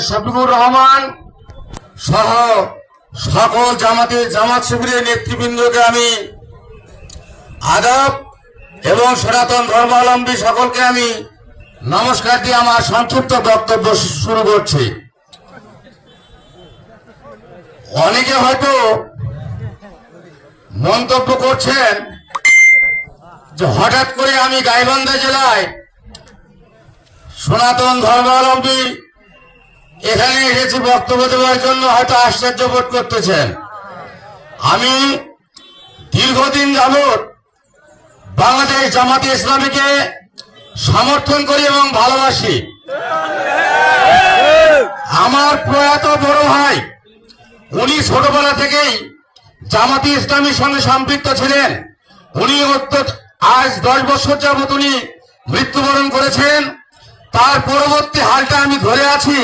শফিকুর রহমান সহ সকল জামাত শিবিরের নেতৃবৃন্দকে আমি আদাব এবং সনাতন ধর্মাবলম্বী সকলকে আমি নমস্কার দিয়ে আমার সংক্ষিপ্ত বক্তব্য শুরু করছি। অনেকে হয়তো মন্তব্য করছেন যে হঠাৎ করে আমি গাইবান্ধা জেলায় সনাতন ধর্মাবলম্বী এখানে এসেছি বক্তব্য দেওয়ার জন্য, হয়তো আশ্চর্য বোধ করতেছেন। আমি দীর্ঘদিন যাবৎ বাংলাদেশ জামাতে ইসলামীকে সমর্থন করি এবং ভালোবাসি। আমার প্রয়াত বড় ভাই উনি ছোটবেলা থেকেই জামাতে ইসলামীর সঙ্গে সম্পৃক্ত ছিলেন। উনি আজ 10 বছর যাবৎ উনি মৃত্যুবরণ করেছেন। তার পরবর্তী হালটা আমি ধরে আছি।